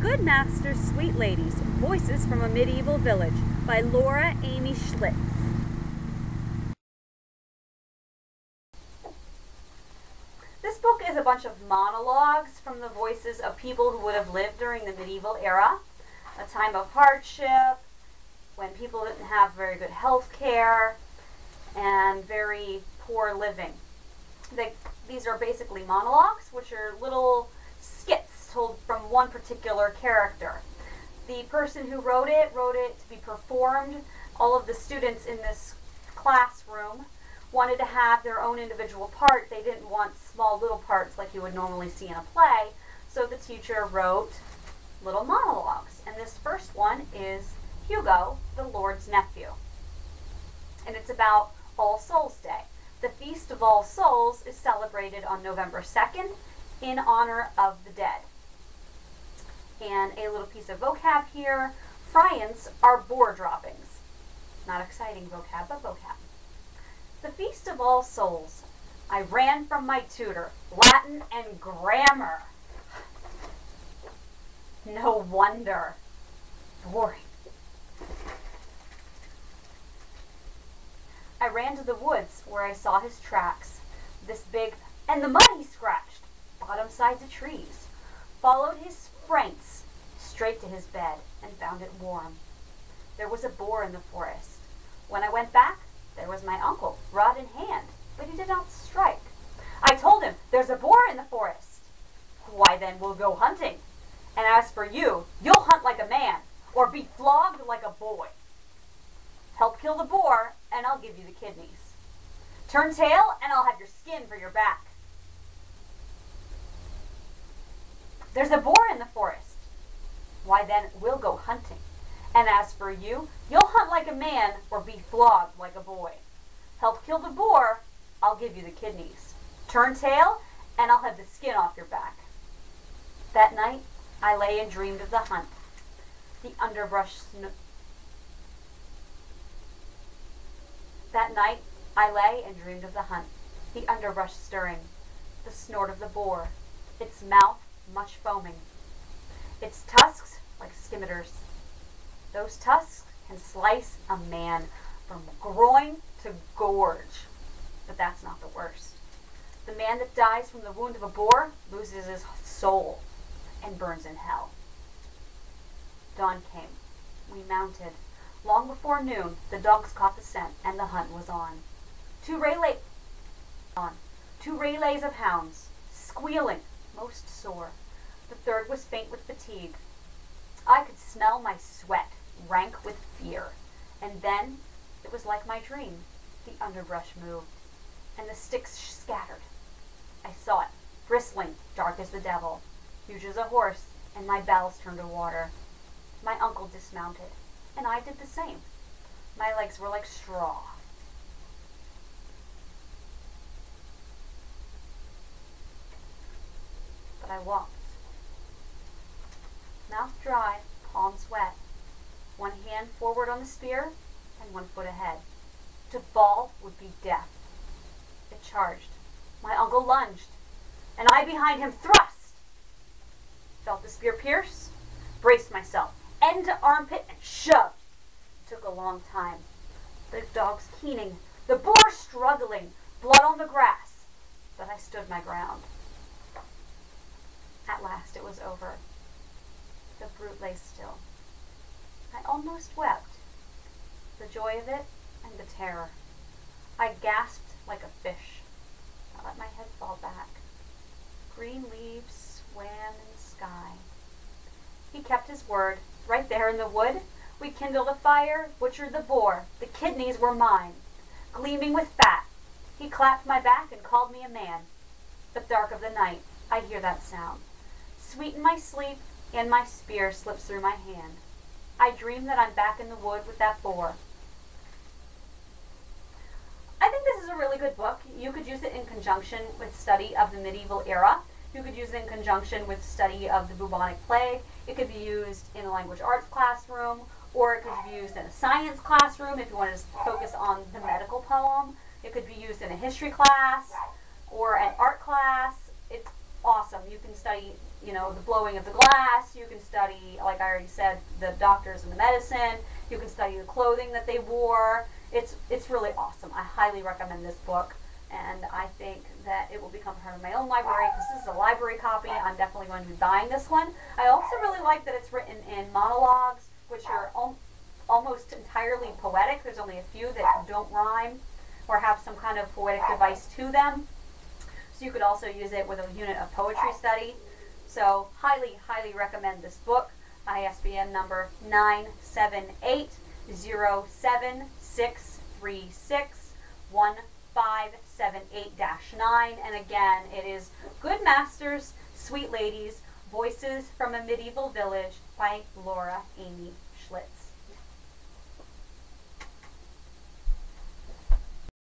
Good Masters, Sweet Ladies, Voices from a Medieval Village by Laura Amy Schlitz. This book is a bunch of monologues from the voices of people who would have lived during the medieval era, a time of hardship, when people didn't have very good health care, and very poor living. These are basically monologues, which are little skits told from one particular character. The person who wrote it to be performed. All of the students in this classroom wanted to have their own individual part. They didn't want small little parts like you would normally see in a play, so the teacher wrote little monologues. And this first one is Hugo, the Lord's nephew. And it's about All Souls Day. The Feast of All Souls is celebrated on November 2nd in honor of the dead. And a little piece of vocab here. Friants are boar droppings. Not exciting vocab, but vocab. The Feast of All Souls. I ran from my tutor, Latin and grammar. No wonder. Boring. I ran to the woods where I saw his tracks, this big, and the mud he scratched, bottom sides of trees. Followed his prints straight to his bed and found it warm. There was a boar in the forest. When I went back, there was my uncle, rod in hand, but he did not strike. I told him, there's a boar in the forest. Why then we'll go hunting. And as for you, you'll hunt like a man, or be flogged like a boy. Help kill the boar, and I'll give you the kidneys. Turn tail, and I'll have your skin for your back. There's a boar in the forest. Why then, we'll go hunting. And as for you, you'll hunt like a man, or be flogged like a boy. Help kill the boar, I'll give you the kidneys. Turn tail, and I'll have the skin off your back. That night, I lay and dreamed of the hunt. The underbrush That night, I lay and dreamed of the hunt, the underbrush stirring, the snort of the boar, its mouth much foaming, its tusks like scimitars. Those tusks can slice a man from groin to gorge. But that's not the worst. The man that dies from the wound of a boar loses his soul and burns in hell. Dawn came. We mounted. Long before noon, the dogs caught the scent, and the hunt was on. Two relays of hounds, squealing, most sore. The third was faint with fatigue. I could smell my sweat, rank with fear. And then, it was like my dream. The underbrush moved, and the sticks scattered. I saw it, bristling, dark as the devil, huge as a horse, and my bells turned to water. My uncle dismounted, and I did the same. My legs were like straw. But I walked. Mouth dry, palms wet. One hand forward on the spear, and 1 foot ahead. To fall would be death. It charged. My uncle lunged, and I behind him thrust. Felt the spear pierce, braced myself, end to armpit, and shoved. It took a long time. The dogs keening, the boar struggling, blood on the grass. But I stood my ground. At last it was over. The brute lay still. I almost wept. The joy of it and the terror. I gasped like a fish. I let my head fall back. Green leaves swam in the sky. He kept his word. Right there in the wood, we kindled a fire, butchered the boar. The kidneys were mine, gleaming with fat. He clapped my back and called me a man. But dark of the night, I hear that sound. Sweet in my sleep, and my spear slips through my hand. I dream that I'm back in the wood with that boar. I think this is a really good book. You could use it in conjunction with study of the medieval era. You could use it in conjunction with study of the bubonic plague. It could be used in a language arts classroom, or it could be used in a science classroom if you want to focus on the medical poem. It could be used in a history class or an art class. It's awesome. You can study you know, the blowing of the glass. You can study, like I already said, the doctors and the medicine. You can study the clothing that they wore. It's really awesome. I highly recommend this book, and I think that it will become part of my own library because this is a library copy. I'm definitely going to be buying this one. I also really like that it's written in monologues, which are almost entirely poetic. There's only a few that don't rhyme or have some kind of poetic device to them. So you could also use it with a unit of poetry study. So highly, highly recommend this book. ISBN number 978-07636-1578-9. And again, it is Good Masters, Sweet Ladies, Voices from a Medieval Village by Laura Amy Schlitz.